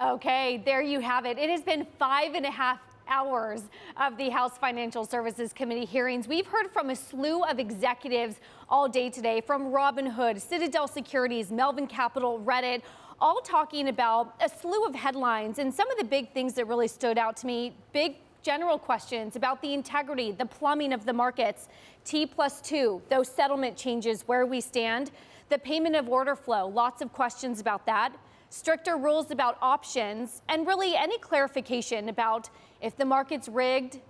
Okay, there you have it. It has been 5.5 hours of the House Financial Services Committee hearings. We've heard from a slew of executives all day today, from Robinhood, Citadel Securities, Melvin Capital, Reddit, all talking about a slew of headlines. And some of the big things that really stood out to me, big general questions about the integrity, the plumbing of the markets, T+2, those settlement changes, where we stand, the payment of order flow, lots of questions about that, stricter rules about options, and really any clarification about if the market's rigged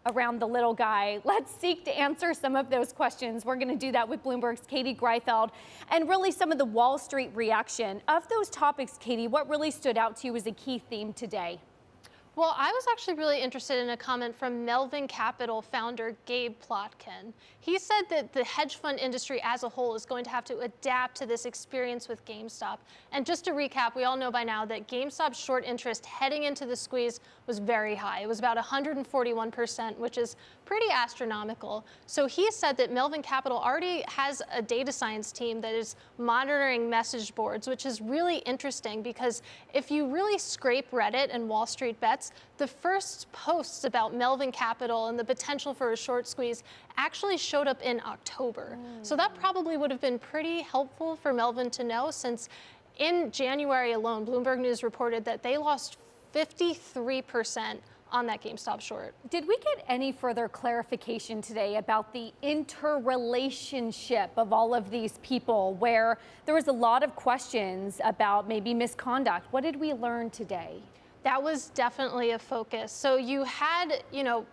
around the little guy. Let's seek to answer some of those questions. We're going to do that with Bloomberg's Katie Greifeld, and really some of the Wall Street reaction. Of those topics, Katie, what really stood out to you as a key theme today? Well, I was actually really interested in a comment from Melvin Capital founder Gabe Plotkin. He said that the hedge fund industry as a whole is going to have to adapt to this experience with GameStop. And just to recap, we all know by now that GameStop's short interest heading into the squeeze was very high. It was about 141%, which is pretty astronomical. So he said that Melvin Capital already has a data science team that is monitoring message boards, which is really interesting because if you really scrape Reddit and Wall Street Bets, the first posts about Melvin Capital and the potential for a short squeeze actually showed up in October. So that probably would have been pretty helpful for Melvin to know, since in January alone, Bloomberg News reported that they lost 53% on that GameStop short. Did we get any further clarification today about the interrelationship of all of these people, where there was a lot of questions about maybe misconduct? What did we learn today? That was definitely a focus. So you had,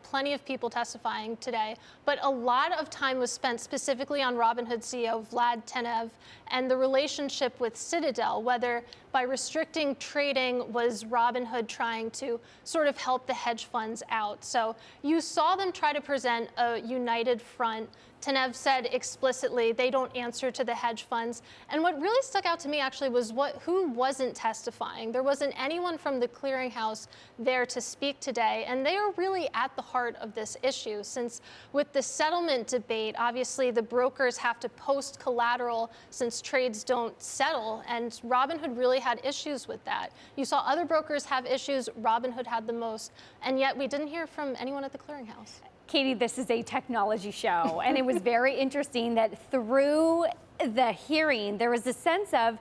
plenty of people testifying today, but a lot of time was spent specifically on Robinhood CEO Vlad Tenev and the relationship with Citadel, whether by restricting trading was Robinhood trying to sort of help the hedge funds out. So you saw them try to present a united front. Tenev said explicitly they don't answer to the hedge funds. And what really stuck out to me actually was who wasn't testifying. There wasn't anyone from the clearinghouse there to speak today. And they are really at the heart of this issue, since with the settlement debate, obviously the brokers have to post collateral since trades don't settle. And Robinhood really had issues with that. You saw other brokers have issues. Robinhood had the most. And yet we didn't hear from anyone at the clearinghouse. Katie, this is a technology show, and it was very interesting that through the hearing, there was a sense of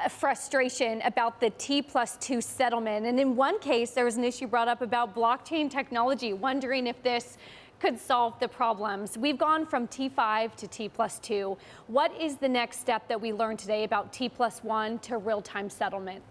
frustration about the T+2 settlement. And in one case, there was an issue brought up about blockchain technology, wondering if this could solve the problems. We've gone from T5 to T+2. What is the next step that we learned today about T+1 to real-time settlement?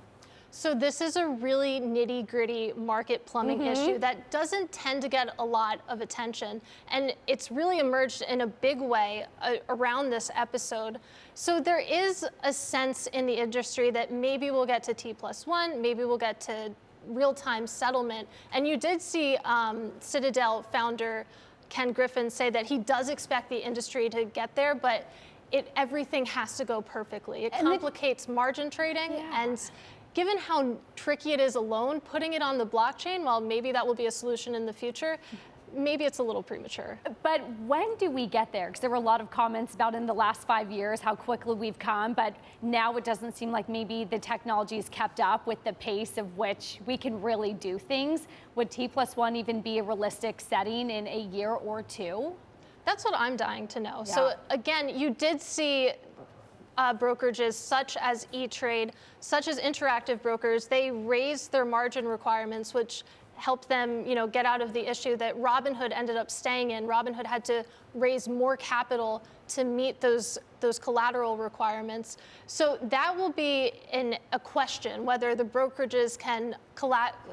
So this is a really nitty-gritty market plumbing issue that doesn't tend to get a lot of attention. And it's really emerged in a big way around this episode. So there is a sense in the industry that maybe we'll get to T+1, maybe we'll get to real-time settlement. And you did see Citadel founder Ken Griffin say that he does expect the industry to get there, but everything has to go perfectly. It complicates margin trading, and given how tricky it is alone, putting it on the blockchain, while maybe that will be a solution in the future, maybe it's a little premature. But when do we get there? Because there were a lot of comments about in the last 5 years how quickly we've come, but now it doesn't seem like maybe the technology is kept up with the pace of which we can really do things. Would T+1 even be a realistic setting in a year or two? That's what I'm dying to know. Yeah. So again, you did see brokerages such as E-Trade, such as Interactive Brokers, they raised their margin requirements, which helped them, get out of the issue that Robinhood ended up staying in. Robinhood had to raise more capital to meet those collateral requirements. So that will be a question, whether the brokerages can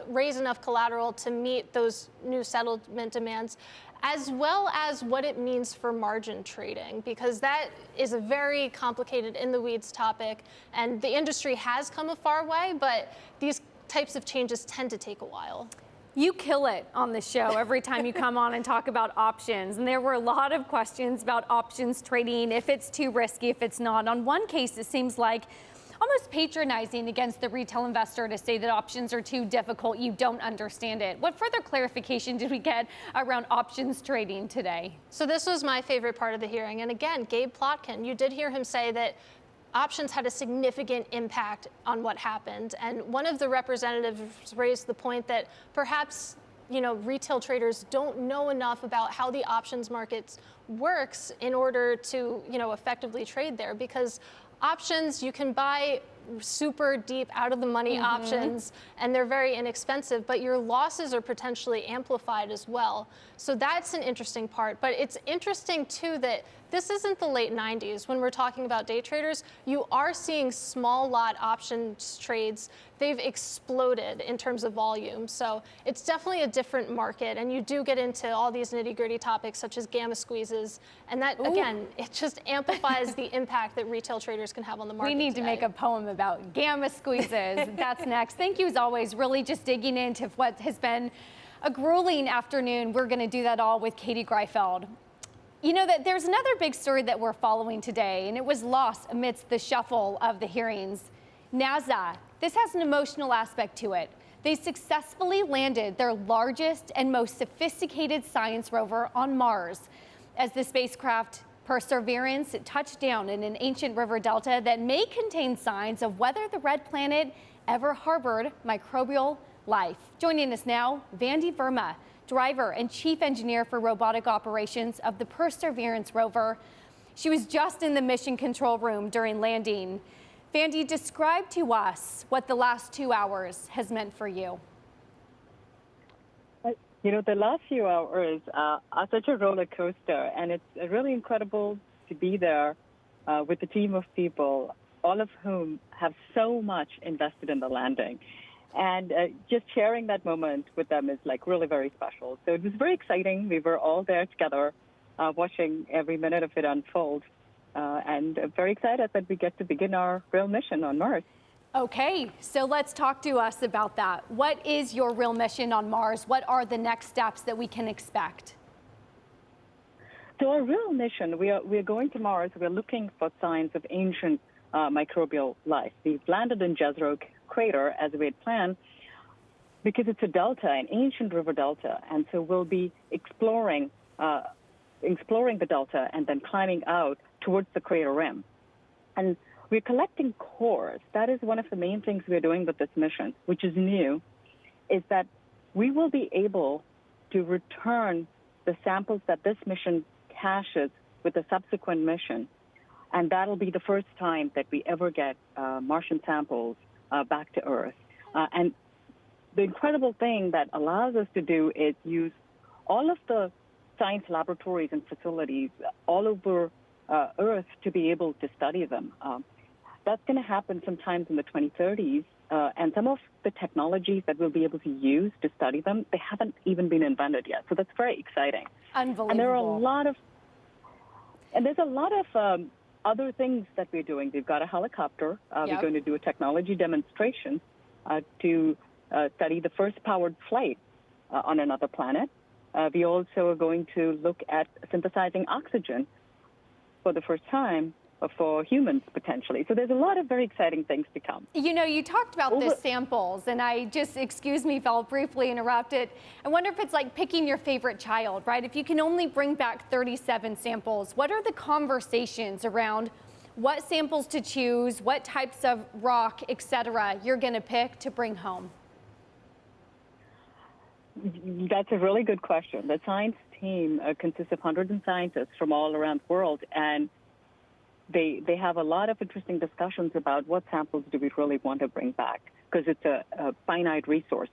raise enough collateral to meet those new settlement demands, as well as what it means for margin trading, because that is a very complicated, in the weeds topic. And the industry has come a far way, but these types of changes tend to take a while. You kill it on the show every time you come on and talk about options. And there were a lot of questions about options trading, if it's too risky, if it's not. On one case, it seems like almost patronizing against the retail investor to say that options are too difficult, you don't understand it. What further clarification did we get around options trading today? So this was my favorite part of the hearing. And again, Gabe Plotkin, you did hear him say that options had a significant impact on what happened. And one of the representatives raised the point that perhaps retail traders don't know enough about how the options markets works in order to effectively trade there, because options, you can buy super deep out of the money options and they're very inexpensive, but your losses are potentially amplified as well. So that's an interesting part. But it's interesting too that this isn't the late 90s. When we're talking about day traders, you are seeing small lot options trades. They've exploded in terms of volume. So it's definitely a different market. And you do get into all these nitty gritty topics such as gamma squeezes. And that, again, it just amplifies the impact that retail traders can have on the market. We need to make a poem about gamma squeezes. That's next. Thank you as always, really just digging into what has been a grueling afternoon. We're going to do that all with Katie Greifeld. That there's another big story that we're following today, and it was lost amidst the shuffle of the hearings. NASA, this has an emotional aspect to it. They successfully landed their largest and most sophisticated science rover on Mars as the spacecraft Perseverance touched down in an ancient river delta that may contain signs of whether the red planet ever harbored microbial life. Joining us now, Vandy Verma, driver and chief engineer for robotic operations of the Perseverance rover. She was just in the mission control room during landing. Vandy, describe to us what the last 2 hours has meant for you. The last few hours are such a roller coaster, and it's really incredible to be there with a team of people, all of whom have so much invested in the landing. And just sharing that moment with them is really very special. So it was very exciting. We were all there together, watching every minute of it unfold, and very excited that we get to begin our real mission on Mars. Okay, so let's talk to us about that. What is your real mission on Mars? What are the next steps that we can expect? So our real mission, we are going to Mars. We're looking for signs of ancient microbial life. We've landed in Jezero crater as we had planned because it's a delta, an ancient river delta, and so we'll be exploring the delta and then climbing out towards the crater rim. And we're collecting cores. That is one of the main things we're doing with this mission, which is new, is that we will be able to return the samples that this mission caches with a subsequent mission. And that'll be the first time that we ever get Martian samples back to Earth. And the incredible thing that allows us to do is use all of the science laboratories and facilities all over Earth to be able to study them. That's going to happen sometimes in the 2030s, and some of the technologies that we'll be able to use to study them, they haven't even been invented yet. So that's very exciting. Unbelievable. And there are there's a lot of other things that we're doing. We've got a helicopter. We're going to do a technology demonstration to study the first powered flight on another planet. We also are going to look at synthesizing oxygen for the first time for humans, potentially. So there's a lot of very exciting things to come. You talked about the samples, and I just, excuse me if I'll briefly interrupt it. I wonder if it's like picking your favorite child, right? If you can only bring back 37 samples, what are the conversations around what samples to choose, what types of rock, et cetera, you're going to pick to bring home? That's a really good question. The science team consists of hundreds of scientists from all around the world, and they have a lot of interesting discussions about what samples do we really want to bring back, because it's a finite resource.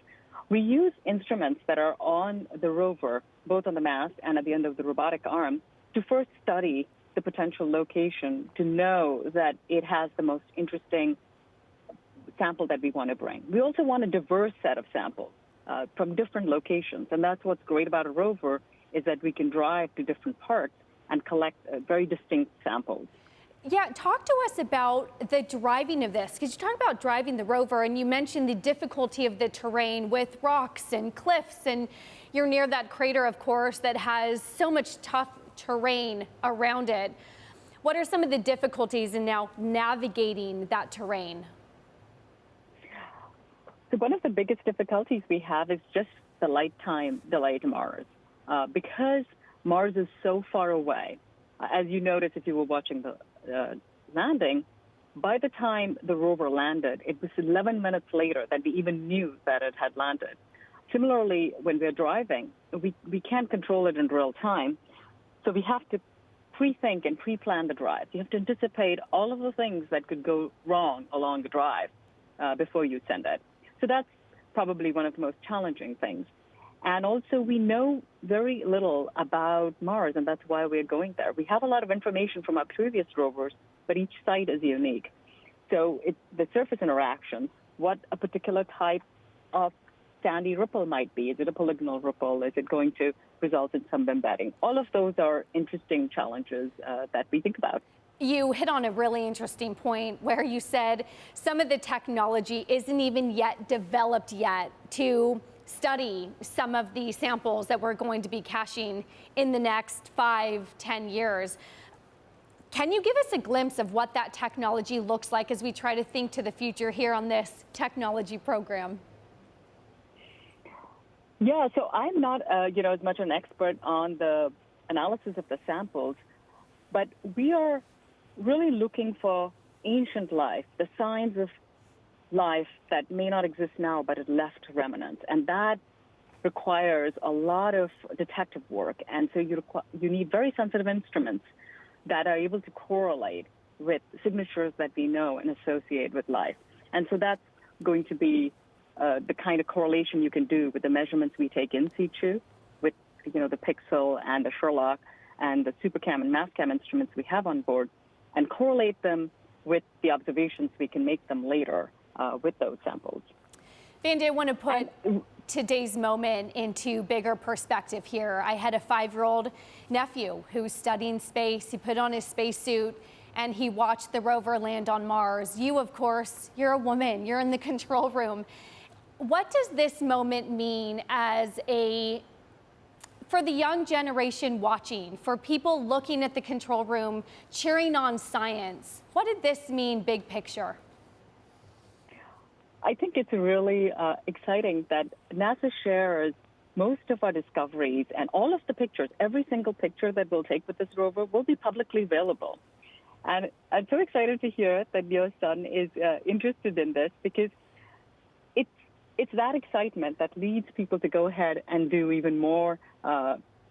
We use instruments that are on the rover, both on the mast and at the end of the robotic arm, to first study the potential location to know that it has the most interesting sample that we want to bring. We also want a diverse set of samples from different locations, and that's what's great about a rover, is that we can drive to different parts and collect very distinct samples. Yeah, talk to us about the driving of this, because you talk about driving the rover, and you mentioned the difficulty of the terrain with rocks and cliffs, and you're near that crater, of course, that has so much tough terrain around it. What are some of the difficulties in now navigating that terrain? So one of the biggest difficulties we have is just the light time delay to Mars. Because Mars is so far away, as you noticed if you were watching the landing, By the time the rover landed, it was 11 minutes later that we even knew that it had landed. Similarly, when we're driving, we can't control it in real time, so we have to pre-think and pre-plan the drive. You have to anticipate all of the things that could go wrong along the drive before you send it. So that's probably one of the most challenging things. And also, we know very little about Mars, and that's why we're going there. We have a lot of information from our previous rovers, but each site is unique. So it's the surface interactions, what a particular type of sandy ripple might be. Is it a polygonal ripple? Is it going to result in some embedding? All of those are interesting challenges that we think about. You hit on a really interesting point where you said some of the technology isn't even yet developed yet to study some of the samples that we're going to be caching in the next 5-10 years. Can you give us a glimpse of what that technology looks like as we try to think to the future here on this technology program? Yeah, so I'm not, as much an expert on the analysis of the samples, but we are really looking for ancient life, the signs of life that may not exist now, but it left remnants. And that requires a lot of detective work. And so you need very sensitive instruments that are able to correlate with signatures that we know and associate with life. And so that's going to be the kind of correlation you can do with the measurements we take in situ, with the Pixel and the Sherlock and the SuperCam and MassCam instruments we have on board, and correlate them with the observations we can make them later with those samples. Vandy, I want to put today's moment into bigger perspective here. I had a 5-year-old nephew who's studying space. He put on his spacesuit and he watched the rover land on Mars. You, of course, you're a woman. You're in the control room. What does this moment mean for the young generation watching, for people looking at the control room, cheering on science? What did this mean, big picture? I think it's really exciting that NASA shares most of our discoveries, and all of the pictures, every single picture that we'll take with this rover will be publicly available. And I'm so excited to hear that your son is interested in this, because it's that excitement that leads people to go ahead and do even more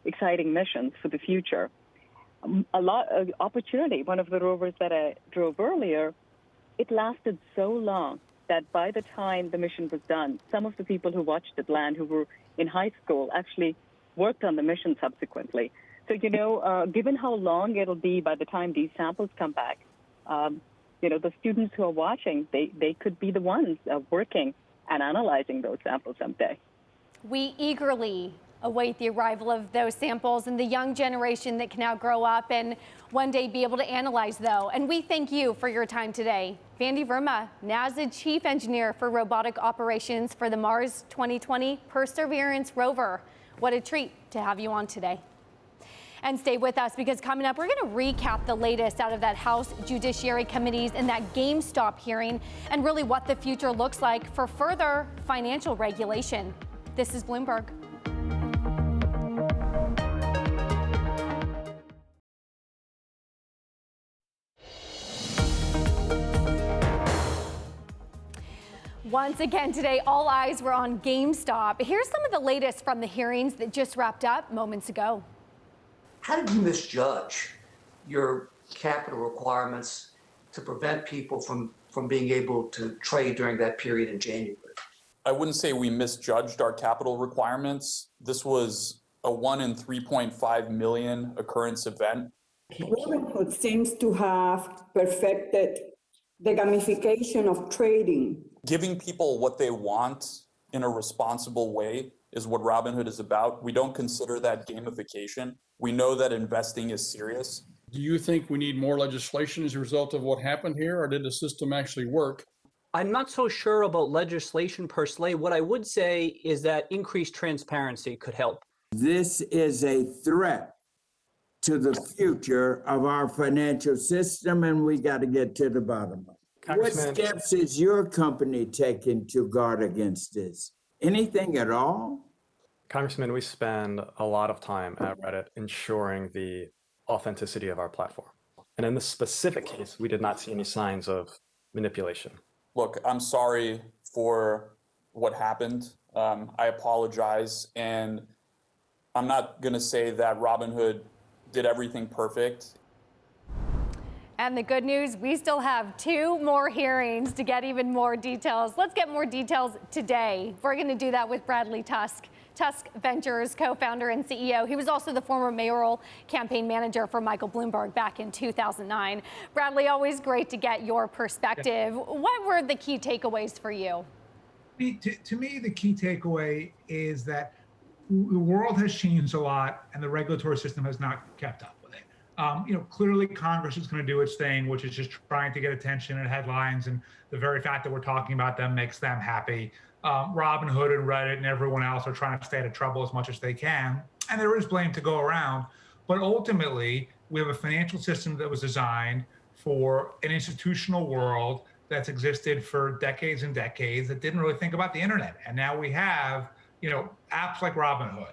exciting missions for the future. A lot of opportunity. One of the rovers that I drove earlier, it lasted so long that by the time the mission was done, some of the people who watched it land, who were in high school, actually worked on the mission subsequently. So, given how long it'll be by the time these samples come back, the students who are watching, they could be the ones working and analyzing those samples someday. We eagerly await the arrival of those samples and the young generation that can now grow up and one day be able to analyze those. And we thank you for your time today. Vandy Verma, NASA Chief Engineer for Robotic Operations for the Mars 2020 Perseverance rover. What a treat to have you on today. And stay with us, because coming up, we're going to recap the latest out of that House Judiciary Committees and that GameStop hearing, and really what the future looks like for further financial regulation. This is Bloomberg. Once again today, all eyes were on GameStop. Here's some of the latest from the hearings that just wrapped up moments ago. How did you misjudge your capital requirements to prevent people from being able to trade during that period in January? I wouldn't say we misjudged our capital requirements. This was a 1 in 3.5 million occurrence event. Robinhood seems to have perfected the gamification of trading. Giving people what they want in a responsible way is what Robinhood is about. We don't consider that gamification. We know that investing is serious. Do you think we need more legislation as a result of what happened here, or did the system actually work? I'm not so sure about legislation per se. What I would say is that increased transparency could help. This is a threat to the future of our financial system, and we got to get to the bottom of it. What steps is your company taking to guard against this? Anything at all? Congressman, we spend a lot of time at Reddit ensuring the authenticity of our platform. And in this specific case, we did not see any signs of manipulation. Look, I'm sorry for what happened. I apologize. And I'm not going to say that Robinhood did everything perfect. And the good news, we still have 2 more hearings to get even more details. Let's get more details today. We're going to do that with Bradley Tusk, Tusk Ventures co-founder and CEO. He was also the former mayoral campaign manager for Michael Bloomberg back in 2009. Bradley, always great to get your perspective. What were the key takeaways for you? To me, the key takeaway is that the world has changed a lot and the regulatory system has not kept up with it. Clearly Congress is going to do its thing, which is just trying to get attention and headlines. And the very fact that we're talking about them makes them happy. Robinhood and Reddit and everyone else are trying to stay out of trouble as much as they can. And there is blame to go around. But ultimately, we have a financial system that was designed for an institutional world that's existed for decades and decades that didn't really think about the internet. And now we have, apps like Robinhood,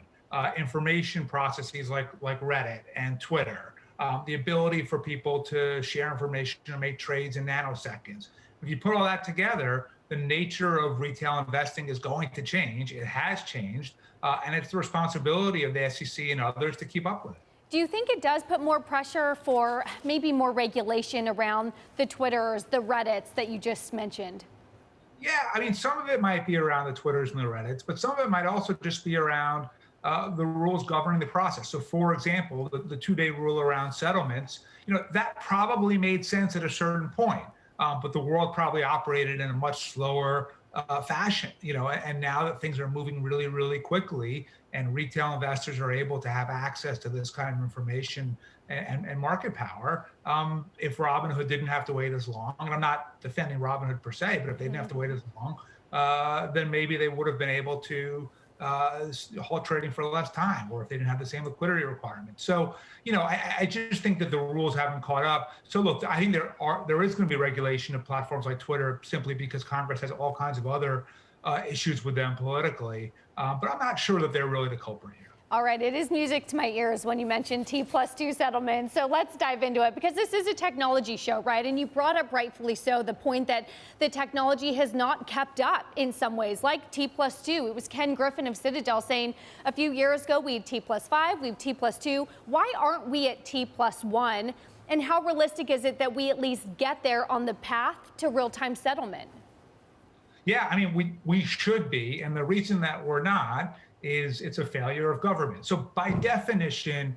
information processes like Reddit and Twitter, the ability for people to share information and make trades in nanoseconds. If you put all that together, the nature of retail investing is going to change. It has changed, and it's the responsibility of the SEC and others to keep up with it. Do you think it does put more pressure for maybe more regulation around the Twitters, the Reddits that you just mentioned? Yeah, some of it might be around the Twitters and the Reddits, but some of it might also just be around the rules governing the process. So, for example, the 2-day rule around settlements, that probably made sense at a certain point, but the world probably operated in a much slower fashion, and now that things are moving really, really quickly and retail investors are able to have access to this kind of information and market power, if Robinhood didn't have to wait as long, and I'm not defending Robinhood per se, but if they didn't have to wait as long, then maybe they would have been able to halt trading for less time, or if they didn't have the same liquidity requirements. So, I just think that the rules haven't caught up. So look, I think there is going to be regulation of platforms like Twitter simply because Congress has all kinds of other issues with them politically. But I'm not sure that they're really the culprit here. All right, it is music to my ears when you mentioned T+2 settlements. So let's dive into it because this is a technology show, right? And you brought up rightfully so the point that the technology has not kept up in some ways, like T+2. It was Ken Griffin of Citadel saying a few years ago we had T+5, we have T+2. Why aren't we at T+1? And how realistic is it that we at least get there on the path to real-time settlement? Yeah, we should be. And the reason that we're not is it's a failure of government. So by definition,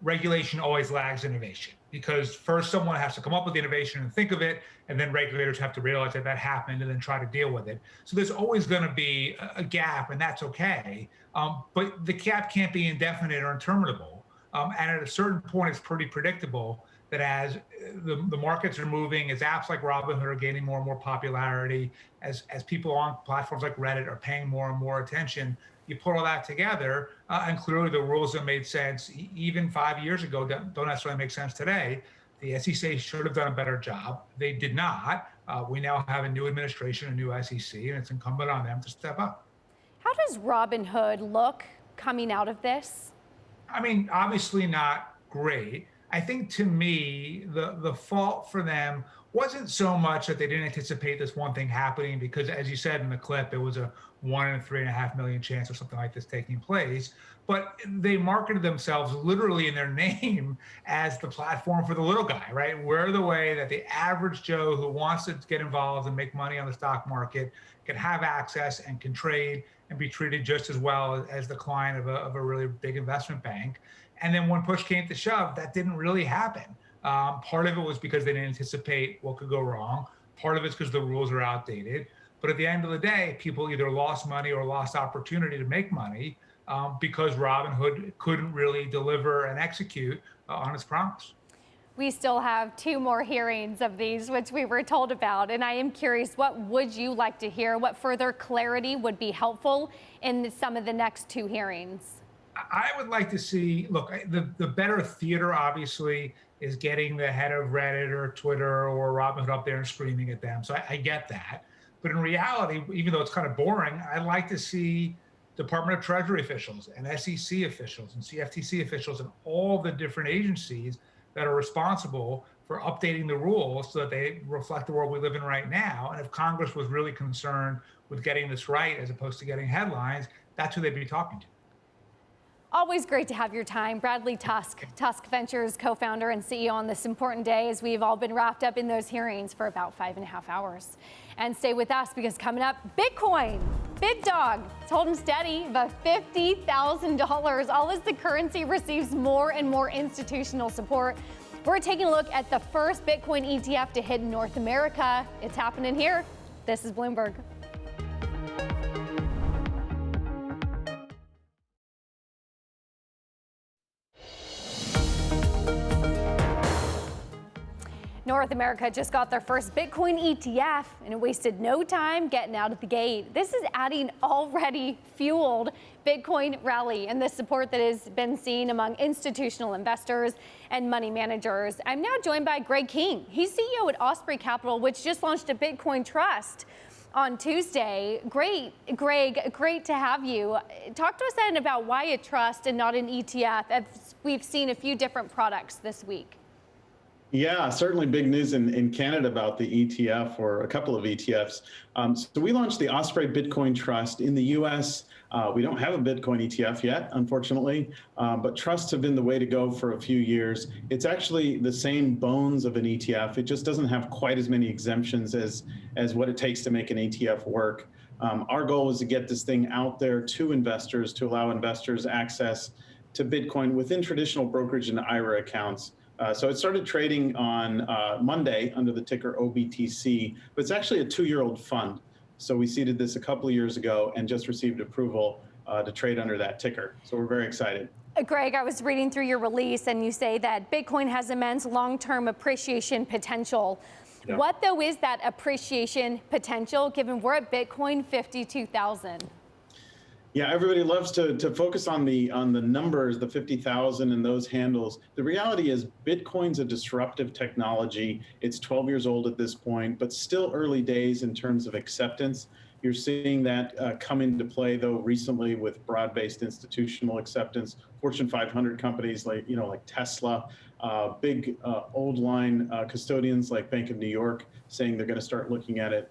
regulation always lags innovation because first someone has to come up with the innovation and think of it, and then regulators have to realize that happened and then try to deal with it. So there's always going to be a gap, and that's okay. But the gap can't be indefinite or interminable. And at a certain point, it's pretty predictable that as the markets are moving, as apps like Robinhood are gaining more and more popularity, as people on platforms like Reddit are paying more and more attention, you put all that together, and clearly the rules that made sense even 5 years ago don't necessarily make sense today. The SEC should have done a better job. They did not. We now have a new administration, a new SEC, and it's incumbent on them to step up. How does Robinhood look coming out of this? Obviously not great. I think to me, the fault for them wasn't so much that they didn't anticipate this one thing happening, because as you said in the clip, it was a 1 in 3.5 million chance of something like this taking place. But they marketed themselves literally in their name as the platform for the little guy, right? We're the way that the average Joe who wants to get involved and make money on the stock market can have access and can trade and be treated just as well as the client of a really big investment bank. And then when push came to shove, that didn't really happen. Part of it was because they didn't anticipate what could go wrong. Part of it's because the rules are outdated. But at the end of the day, people either lost money or lost opportunity to make money because Robinhood couldn't really deliver and execute on its promise. We still have 2 more hearings of these, which we were told about. And I am curious, what would you like to hear? What further clarity would be helpful in some of the next 2 hearings? I would like to see, look, the better theater, obviously, is getting the head of Reddit or Twitter or Robinhood up there and screaming at them. So I get that. But in reality, even though it's kind of boring, I'd like to see Department of Treasury officials and SEC officials and CFTC officials and all the different agencies that are responsible for updating the rules so that they reflect the world we live in right now. And if Congress was really concerned with getting this right as opposed to getting headlines, that's who they'd be talking to. Always great to have your time. Bradley Tusk, Tusk Ventures co-founder and CEO on this important day as we've all been wrapped up in those hearings for about 5.5 hours. And stay with us because coming up, Bitcoin, big dog, it's holding steady above $50,000, all as the currency receives more and more institutional support. We're taking a look at the first Bitcoin ETF to hit North America. It's happening here. This is Bloomberg. North America just got their first Bitcoin ETF, and it wasted no time getting out of the gate. This is adding already fueled Bitcoin rally and the support that has been seen among institutional investors and money managers. I'm now joined by Greg King. He's CEO at Osprey Capital, which just launched a Bitcoin trust on Tuesday. Greg, great to have you. Talk to us then about why a trust and not an ETF, as we've seen a few different products this week. Yeah, certainly big news in Canada about the ETF, or a couple of ETFs. So we launched the Osprey Bitcoin Trust. In the US, we don't have a Bitcoin ETF yet, unfortunately, but trusts have been the way to go for a few years. It's actually the same bones of an ETF. It just doesn't have quite as many exemptions as what it takes to make an ETF work. Our goal is to get this thing out there to investors, to allow investors access to Bitcoin within traditional brokerage and IRA accounts. So it started trading on Monday under the ticker OBTC, but it's actually a 2-year-old fund. So we seeded this a couple of years ago and just received approval to trade under that ticker. So we're very excited. Greg, I was reading through your release and you say that Bitcoin has immense long-term appreciation potential. Yeah. What, though, is that appreciation potential, given we're at Bitcoin 52,000? Yeah, everybody loves to focus on the numbers, the 50,000 and those handles. The reality is Bitcoin's a disruptive technology. It's 12 years old at this point, but still early days in terms of acceptance. You're seeing that come into play, though, recently with broad-based institutional acceptance. Fortune 500 companies like Tesla, big old line custodians like Bank of New York saying they're going to start looking at it.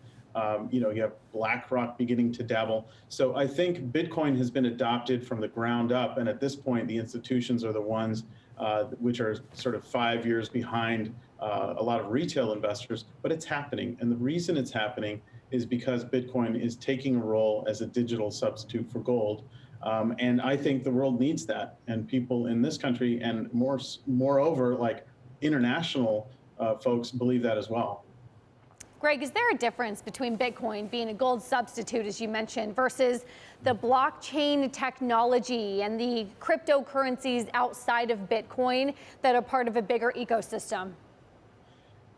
You have BlackRock beginning to dabble. So I think Bitcoin has been adopted from the ground up. And at this point, the institutions are the ones which are sort of 5 years behind a lot of retail investors. But it's happening. And the reason it's happening is because Bitcoin is taking a role as a digital substitute for gold. And I think the world needs that. And people in this country and moreover, like international folks believe that as well. Greg, is there a difference between Bitcoin being a gold substitute, as you mentioned, versus the blockchain technology and the cryptocurrencies outside of Bitcoin that are part of a bigger ecosystem?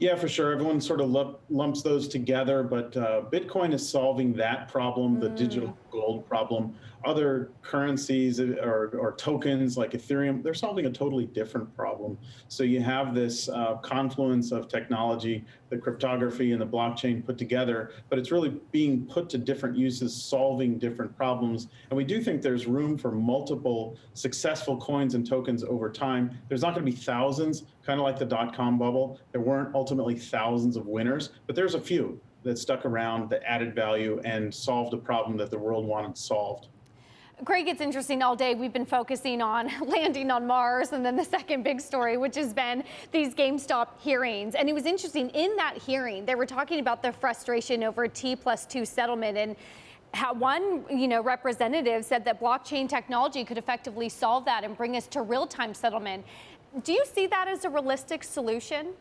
Yeah, for sure. Everyone sort of lumps those together, but Bitcoin is solving that problem, the digital gold problem. Other currencies or tokens like Ethereum, they're solving a totally different problem. So you have this confluence of technology, the cryptography and the blockchain put together, but it's really being put to different uses, solving different problems. And we do think there's room for multiple successful coins and tokens over time. There's not going to be thousands, kind of like the dot-com bubble. There weren't ultimately thousands of winners, but there's a few that stuck around, that added value and solved a problem that the world wanted solved. Greg, it's interesting. All day we've been focusing on landing on Mars, and then the second big story, which has been these GameStop hearings. And it was interesting, in that hearing, they were talking about the frustration over T+2 settlement, and how one representative said that blockchain technology could effectively solve that and bring us to real-time settlement. Do you see that as a realistic solution?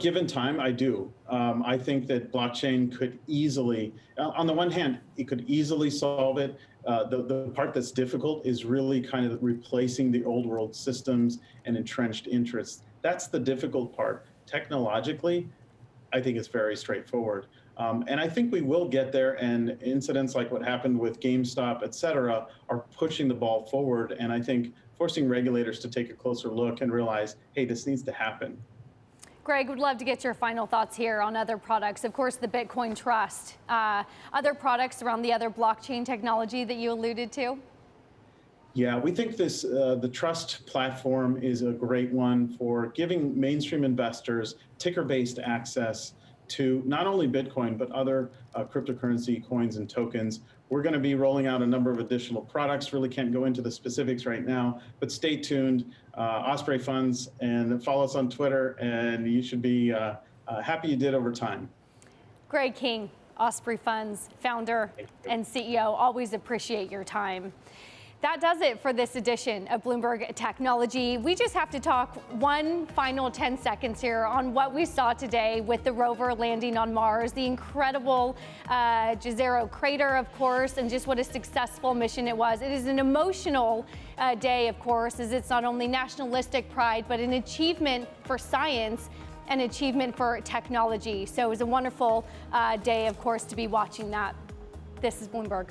Given time, I do. I think that blockchain could easily, on the one hand, it could easily solve it. The part that's difficult is really kind of replacing the old world systems and entrenched interests. That's the difficult part. Technologically, I think it's very straightforward. And I think we will get there, and incidents like what happened with GameStop, et cetera, are pushing the ball forward. And I think forcing regulators to take a closer look and realize, hey, this needs to happen. Greg, would love to get your final thoughts here on other products. Of course, the Bitcoin Trust. Other products around the other blockchain technology that you alluded to? Yeah, we think this the Trust platform is a great one for giving mainstream investors ticker-based access to not only Bitcoin, but other cryptocurrency coins and tokens. We're going to be rolling out a number of additional products. Really can't go into the specifics right now, but stay tuned. Osprey Funds, and follow us on Twitter, and you should be happy you did over time. Greg King, Osprey Funds founder and CEO. Always appreciate your time. That does it for this edition of Bloomberg Technology. We just have to talk one final 10 seconds here on what we saw today with the rover landing on Mars, the incredible Jezero crater, of course, and just what a successful mission it was. It is an emotional day, of course, as it's not only nationalistic pride, but an achievement for science and achievement for technology. So it was a wonderful day, of course, to be watching that. This is Bloomberg.